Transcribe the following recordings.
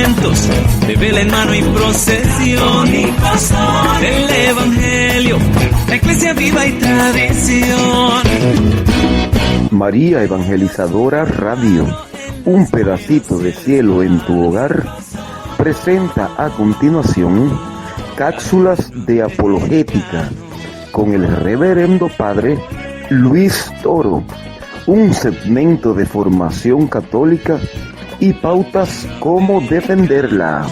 sedientos de vela en mano y procesión del Evangelio, la iglesia viva y tradición. María Evangelizadora Radio, un pedacito de cielo en tu hogar, presenta a continuación cápsulas de apologética con el reverendo padre Luis Toro, un segmento de formación católica y pautas cómo defenderla.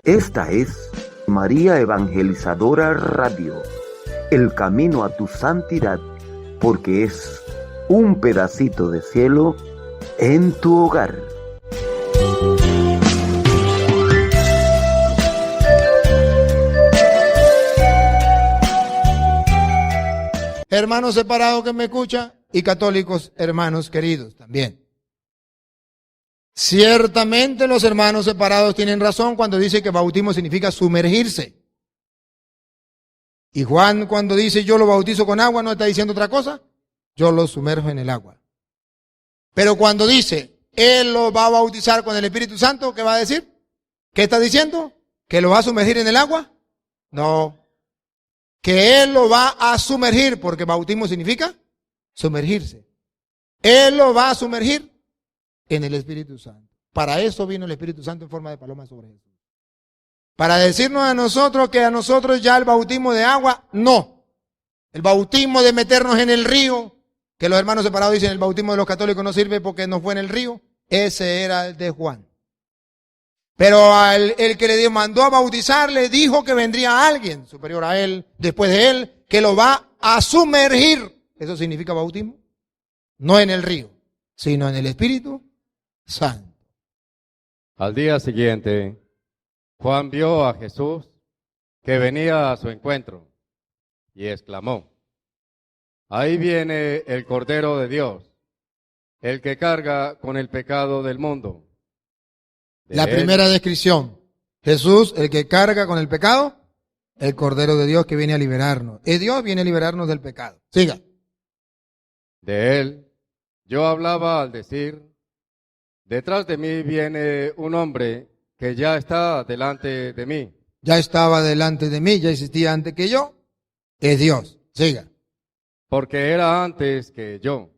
Esta es María Evangelizadora Radio, el camino a tu santidad, porque es un pedacito de cielo en tu hogar. Hermanos separados que me escuchan y católicos hermanos queridos también. Ciertamente los hermanos separados tienen razón cuando dice que bautismo significa sumergirse. Y Juan cuando dice yo lo bautizo con agua no está diciendo otra cosa, yo lo sumerjo en el agua. Pero cuando dice él lo va a bautizar con el Espíritu Santo, ¿qué va a decir? ¿Qué está diciendo? ¿Que lo va a sumergir en el agua? No. Que él lo va a sumergir, porque bautismo significa sumergirse. Él lo va a sumergir en el Espíritu Santo. Para eso vino el Espíritu Santo en forma de paloma sobre Jesús. Para decirnos a nosotros que a nosotros ya el bautismo de agua, no. El bautismo de meternos en el río, que los hermanos separados dicen el bautismo de los católicos no sirve porque no fue en el río, ese era el de Juan. Pero el que le mandó a bautizar le dijo que vendría alguien superior a él, después de él, que lo va a sumergir. Eso significa bautismo. No en el río, sino en el Espíritu Santo. Al día siguiente, Juan vio a Jesús que venía a su encuentro y exclamó: ahí viene el Cordero de Dios, el que carga con el pecado del mundo. La primera descripción, Jesús, el que carga con el pecado, el Cordero de Dios que viene a liberarnos. Es Dios, viene a liberarnos del pecado. Siga. De él, yo hablaba al decir: detrás de mí viene un hombre que ya está delante de mí. Ya estaba delante de mí, ya existía antes que yo. Es Dios. Siga. Porque era antes que yo.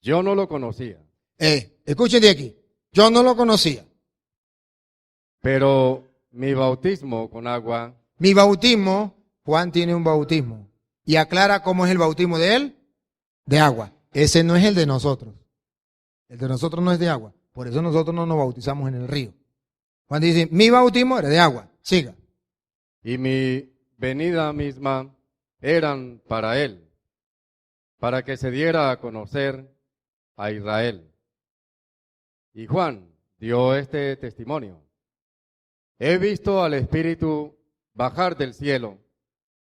Yo no lo conocía. Escuchen de aquí. Yo no lo conocía. Pero mi bautismo con agua. Mi bautismo, Juan tiene un bautismo. Y aclara cómo es el bautismo de él. De agua. Ese no es el de nosotros. El de nosotros no es de agua. Por eso nosotros no nos bautizamos en el río. Juan dice, mi bautismo era de agua. Siga. Y mi venida misma eran para él, para que se diera a conocer a Israel. Y Juan dio este testimonio: he visto al Espíritu bajar del cielo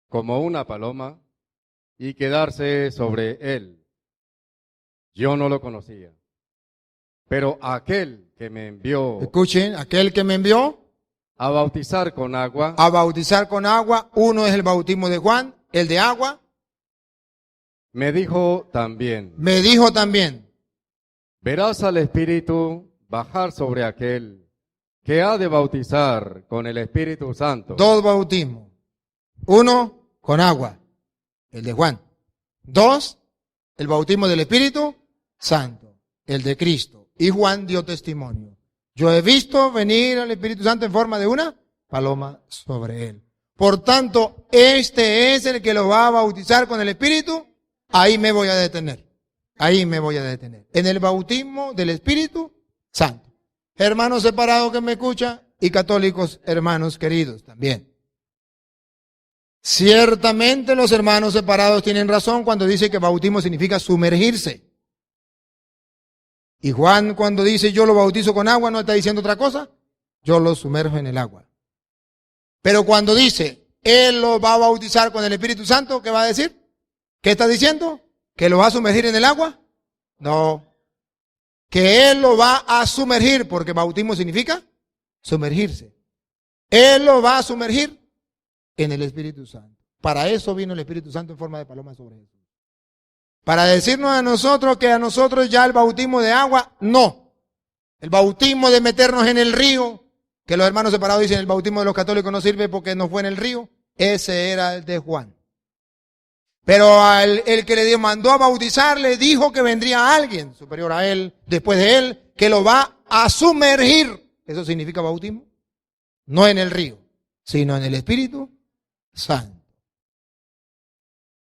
como una paloma y quedarse sobre él. Yo no lo conocía, pero aquel que me envió, escuchen, aquel que me envió a bautizar con agua. A bautizar con agua, uno es el bautismo de Juan, el de agua. Me dijo también. Verás al Espíritu bajar sobre aquel que ha de bautizar con el Espíritu Santo. Dos bautismos. Uno, con agua, el de Juan. Dos, el bautismo del Espíritu Santo, el de Cristo. Y Juan dio testimonio. Yo he visto venir al Espíritu Santo en forma de una paloma sobre él. Por tanto, este es el que lo va a bautizar con el Espíritu. Ahí me voy a detener. En el bautismo del Espíritu Santo. Hermanos separados que me escuchan y católicos hermanos queridos también. Ciertamente los hermanos separados tienen razón cuando dice que bautismo significa sumergirse. Y Juan cuando dice yo lo bautizo con agua no está diciendo otra cosa, yo lo sumerjo en el agua. Pero cuando dice él lo va a bautizar con el Espíritu Santo, ¿qué va a decir? ¿Qué está diciendo? ¿Que lo va a sumergir en el agua? No. Que Él lo va a sumergir, porque bautismo significa sumergirse. Él lo va a sumergir en el Espíritu Santo. Para eso vino el Espíritu Santo en forma de paloma sobre Jesús. Para decirnos a nosotros que a nosotros ya el bautismo de agua, no. El bautismo de meternos en el río, que los hermanos separados dicen el bautismo de los católicos no sirve porque no fue en el río, ese era el de Juan. Pero el que le mandó a bautizar le dijo que vendría alguien superior a él, después de él, que lo va a sumergir. Eso significa bautismo. No en el río, sino en el Espíritu Santo.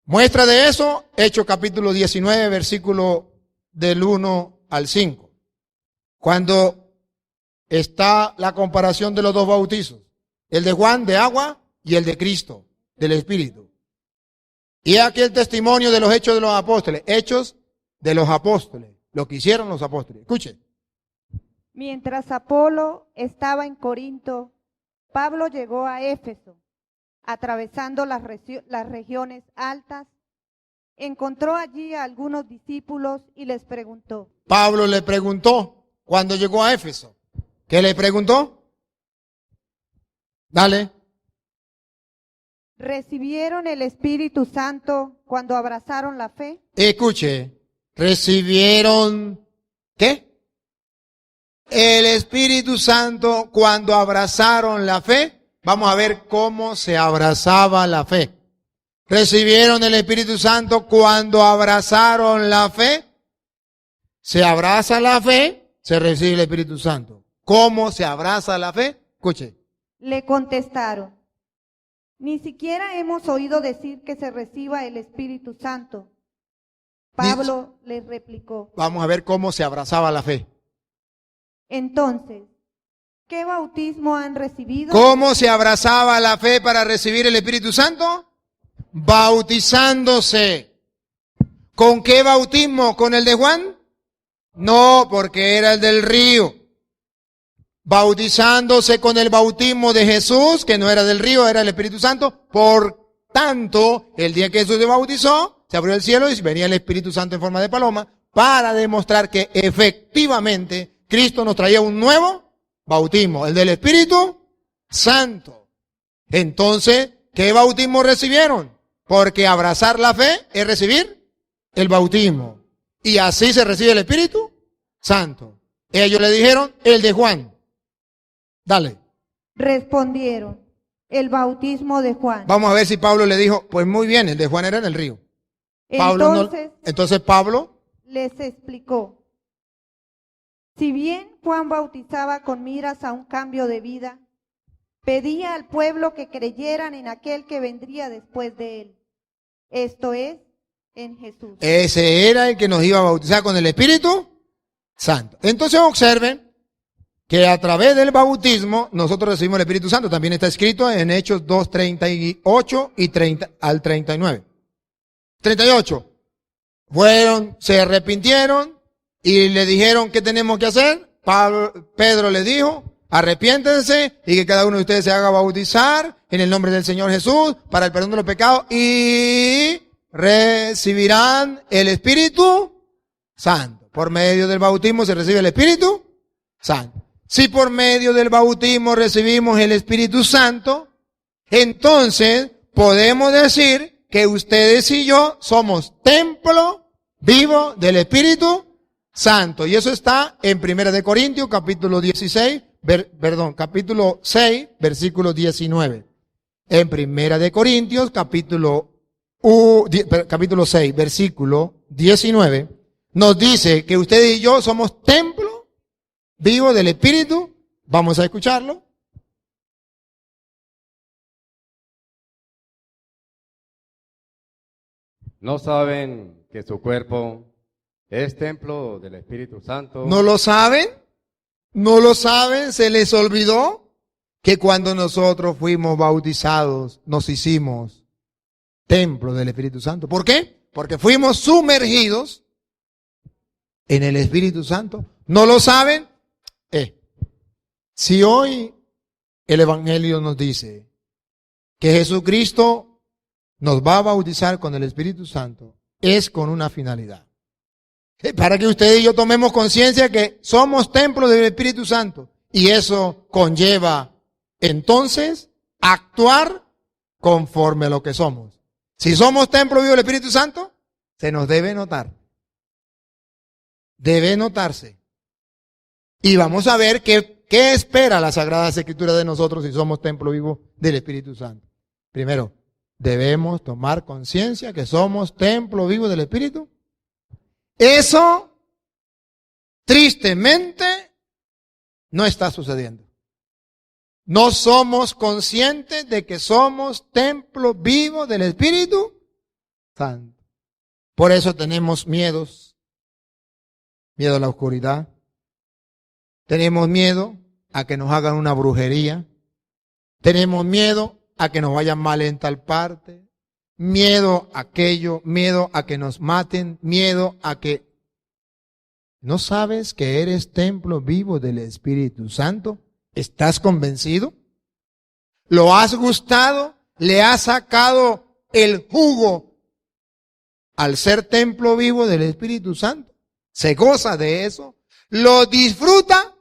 Muestra de eso, Hechos capítulo 19, versículo del 1 al 5. Cuando está la comparación de los dos bautizos. El de Juan de agua y el de Cristo, del Espíritu. Y aquí el testimonio de los hechos de los apóstoles. Hechos de los apóstoles. Lo que hicieron los apóstoles. Escuchen. Mientras Apolo estaba en Corinto, Pablo llegó a Éfeso. Atravesando las regiones altas, encontró allí a algunos discípulos y les preguntó. Pablo le preguntó cuando llegó a Éfeso. ¿Qué le preguntó? Dale. ¿Recibieron el Espíritu Santo cuando abrazaron la fe? Escuche, ¿recibieron qué? El Espíritu Santo cuando abrazaron la fe. Vamos a ver cómo se abrazaba la fe. ¿Recibieron el Espíritu Santo cuando abrazaron la fe? Se abraza la fe, se recibe el Espíritu Santo. ¿Cómo se abraza la fe? Escuche. Le contestaron, ni siquiera hemos oído decir que se reciba el Espíritu Santo. Pablo les replicó. Vamos a ver cómo se abrazaba la fe. Entonces, ¿qué bautismo han recibido? ¿Cómo se abrazaba la fe para recibir el Espíritu Santo? Bautizándose. ¿Con qué bautismo? ¿Con el de Juan? No, porque era el del río. Bautizándose con el bautismo de Jesús, que no era del río, era el Espíritu Santo. Por tanto, el día que Jesús se bautizó, se abrió el cielo y venía el Espíritu Santo en forma de paloma para demostrar que efectivamente Cristo nos traía un nuevo bautismo, el del Espíritu Santo. Entonces, ¿qué bautismo recibieron? Porque abrazar la fe es recibir el bautismo. Y así se recibe el Espíritu Santo. Ellos le dijeron, el de Juan. Dale. Respondieron, el bautismo de Juan. Vamos a ver si Pablo le dijo, pues muy bien, el de Juan era en el río. Entonces Pablo les explicó, si bien Juan bautizaba con miras a un cambio de vida, pedía al pueblo que creyeran en aquel que vendría después de él, esto es, en Jesús. Ese era el que nos iba a bautizar con el Espíritu Santo. Entonces observen que a través del bautismo nosotros recibimos el Espíritu Santo. También está escrito en Hechos 2:38 y 30 al 39. 38. Se arrepintieron y le dijeron qué tenemos que hacer. Pedro le dijo, arrepiéntense y que cada uno de ustedes se haga bautizar en el nombre del Señor Jesús para el perdón de los pecados y recibirán el Espíritu Santo. Por medio del bautismo se recibe el Espíritu Santo. Si por medio del bautismo recibimos el Espíritu Santo, entonces podemos decir que ustedes y yo somos templo vivo del Espíritu Santo. Y eso está en 1 Corintios capítulo 6, versículo 19. En 1 Corintios capítulo 6, versículo 19, nos dice que ustedes y yo somos templo vivo del Espíritu. Vamos a escucharlo. ¿No saben que su cuerpo es templo del Espíritu Santo? ¿No lo saben? ¿No lo saben? ¿Se les olvidó que cuando nosotros fuimos bautizados nos hicimos templo del Espíritu Santo? ¿Por qué? Porque fuimos sumergidos en el Espíritu Santo. ¿No lo saben? Si hoy el Evangelio nos dice que Jesucristo nos va a bautizar con el Espíritu Santo, es con una finalidad. Para que usted y yo tomemos conciencia que somos templo del Espíritu Santo. Y eso conlleva entonces actuar conforme a lo que somos. Si somos templo vivo del Espíritu Santo, se nos debe notar. Debe notarse. Y vamos a ver qué espera la Sagrada Escritura de nosotros si somos templo vivo del Espíritu Santo. Primero, debemos tomar conciencia que somos templo vivo del Espíritu. Eso, tristemente, no está sucediendo. No somos conscientes de que somos templo vivo del Espíritu Santo. Por eso tenemos miedos. Miedo a la oscuridad. Tenemos miedo a que nos hagan una brujería. Tenemos miedo a que nos vayan mal en tal parte. Miedo a aquello, miedo a que nos maten, miedo a que... ¿No sabes que eres templo vivo del Espíritu Santo? ¿Estás convencido? ¿Lo has gustado? ¿Le has sacado el jugo al ser templo vivo del Espíritu Santo? ¿Se goza de eso? ¿Lo disfruta?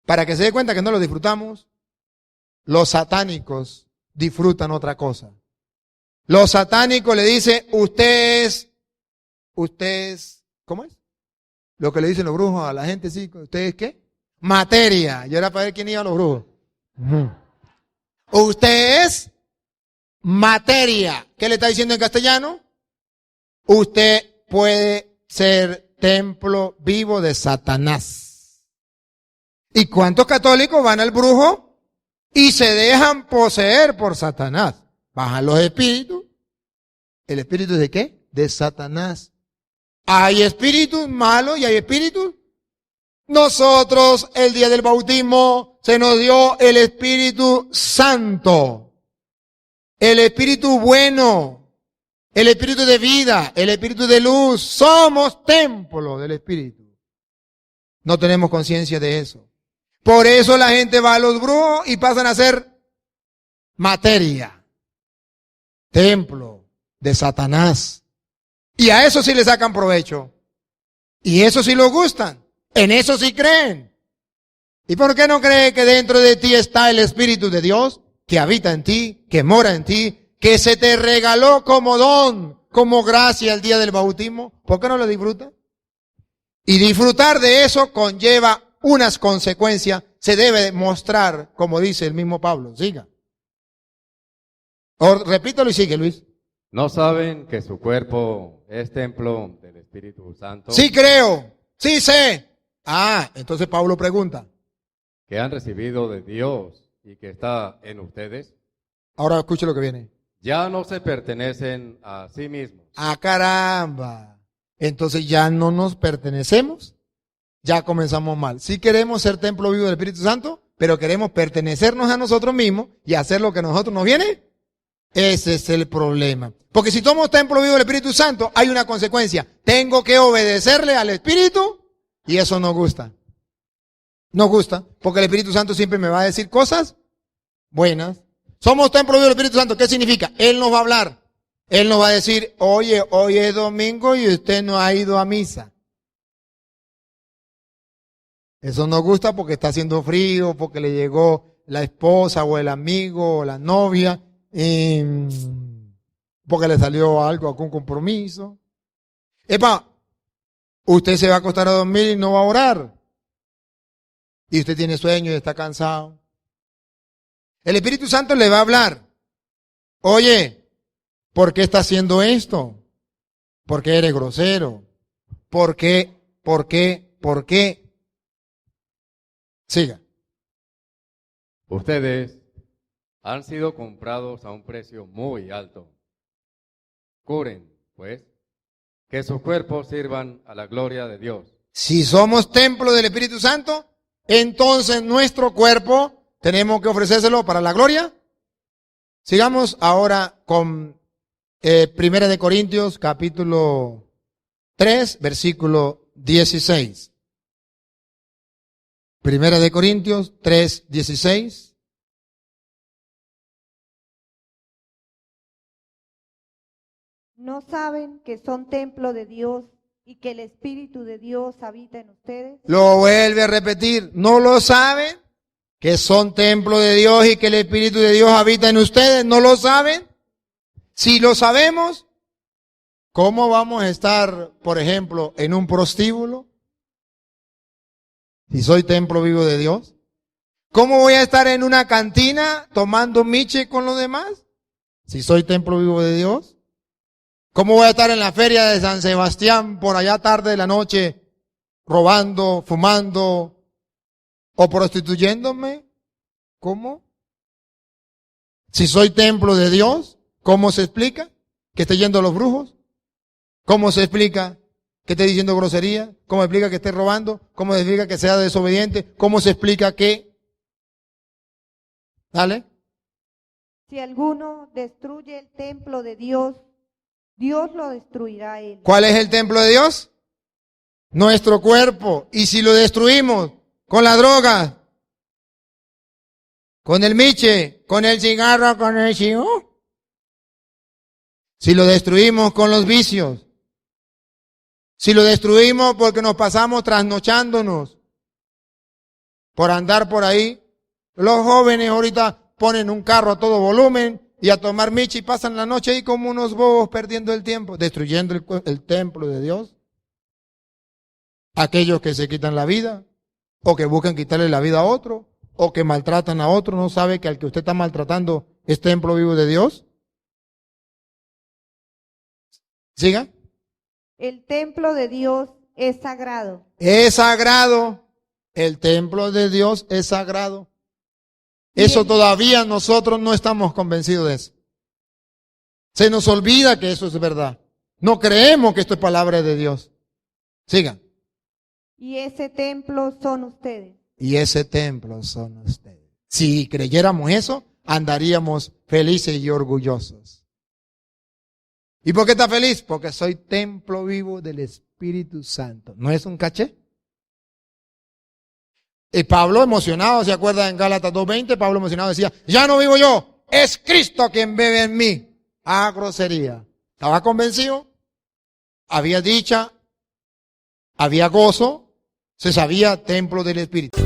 Para que se dé cuenta que no lo disfrutamos, los satánicos disfrutan otra cosa. Los satánicos le dicen, usted es, ¿cómo es? Lo que le dicen los brujos a la gente, sí, ¿usted es qué? Materia. Yo era para ver quién iba a los brujos. Usted es materia. ¿Qué le está diciendo en castellano? Usted puede ser templo vivo de Satanás. ¿Y cuántos católicos van al brujo y se dejan poseer por Satanás? Bajan los espíritus. ¿El espíritu de qué? De Satanás. Hay espíritus malos y hay espíritus. Nosotros, el día del bautismo, se nos dio el Espíritu Santo. El Espíritu bueno. El Espíritu de vida. El Espíritu de luz. Somos templo del Espíritu. No tenemos conciencia de eso. Por eso la gente va a los brujos y pasan a ser materia. Templo de Satanás. Y a eso sí le sacan provecho. Y eso sí lo gustan. En eso sí creen. ¿Y por qué no cree que dentro de ti está el Espíritu de Dios? Que habita en ti, que mora en ti, que se te regaló como don, como gracia el día del bautismo. ¿Por qué no lo disfruta? Y disfrutar de eso conlleva unas consecuencias. Se debe mostrar, como dice el mismo Pablo. Siga. Repítalo y sigue, Luis. ¿No saben que su cuerpo es templo del Espíritu Santo? Sí creo, sí sé. Entonces Pablo pregunta. Que han recibido de Dios y que está en ustedes. Ahora escuche lo que viene. Ya no se pertenecen a sí mismos. Caramba. Entonces ya no nos pertenecemos. Ya comenzamos mal. Sí queremos ser templo vivo del Espíritu Santo, pero queremos pertenecernos a nosotros mismos y hacer lo que a nosotros nos viene. Ese es el problema. Porque si somos templo vivo del Espíritu Santo, hay una consecuencia. Tengo que obedecerle al Espíritu y eso no gusta. No gusta, porque el Espíritu Santo siempre me va a decir cosas buenas. Somos templo vivo del Espíritu Santo. ¿Qué significa? Él nos va a hablar. Él nos va a decir, oye, hoy es domingo y usted no ha ido a misa. Eso no gusta porque está haciendo frío, porque le llegó la esposa o el amigo o la novia. Porque le salió algo, algún compromiso. Usted se va a acostar a dormir y no va a orar. Y usted tiene sueño y está cansado. El Espíritu Santo le va a hablar. Oye, ¿por qué está haciendo esto? ¿Por qué eres grosero? ¿Por qué? Siga. Ustedes han sido comprados a un precio muy alto. Curen, pues, que sus cuerpos sirvan a la gloria de Dios. Si somos templo del Espíritu Santo, entonces nuestro cuerpo tenemos que ofrecérselo para la gloria. Sigamos ahora con 1 de Corintios, capítulo 3, versículo 16. 1 de Corintios 3, 16. ¿No saben que son templo de Dios y que el Espíritu de Dios habita en ustedes? Lo vuelve a repetir. ¿No lo saben? Que son templo de Dios y que el Espíritu de Dios habita en ustedes. ¿No lo saben? Si lo sabemos, ¿cómo vamos a estar, por ejemplo, en un prostíbulo? Si soy templo vivo de Dios. ¿Cómo voy a estar en una cantina tomando miche con los demás? Si soy templo vivo de Dios. ¿Cómo voy a estar en la feria de San Sebastián por allá tarde de la noche robando, fumando o prostituyéndome? ¿Cómo? Si soy templo de Dios, ¿cómo se explica que esté yendo a los brujos? ¿Cómo se explica que esté diciendo grosería? ¿Cómo se explica que esté robando? ¿Cómo se explica que sea desobediente? ¿Cómo se explica que? Dale. Si alguno destruye el templo de Dios, Dios lo destruirá a él. ¿Cuál es el templo de Dios? Nuestro cuerpo. Y si lo destruimos con la droga, con el miche, con el cigarro, con el chivo, si lo destruimos con los vicios, si lo destruimos porque nos pasamos trasnochándonos por andar por ahí, los jóvenes ahorita ponen un carro a todo volumen y a tomar miche y pasan la noche ahí como unos bobos perdiendo el tiempo, destruyendo el templo de Dios. Aquellos que se quitan la vida, o que buscan quitarle la vida a otro, o que maltratan a otro, ¿no sabe que al que usted está maltratando es templo vivo de Dios? ¿Siga? El templo de Dios es sagrado. Es sagrado. El templo de Dios es sagrado. Eso todavía nosotros no estamos convencidos de eso. Se nos olvida que eso es verdad. No creemos que esto es palabra de Dios. Sigan. Y ese templo son ustedes. Y ese templo son ustedes. Si creyéramos eso, andaríamos felices y orgullosos. ¿Y por qué está feliz? Porque soy templo vivo del Espíritu Santo. ¿No es un caché? Y Pablo emocionado, ¿se acuerda en Gálatas 2:20? Pablo emocionado decía, ya no vivo yo, es Cristo quien vive en mí. Ah, grosería. Estaba convencido, había dicha, había gozo, se sabía templo del Espíritu.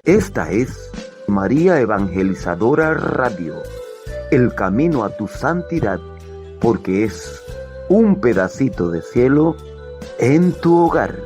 Esta es María Evangelizadora Radio, el camino a tu santidad, porque es un pedacito de cielo en tu hogar.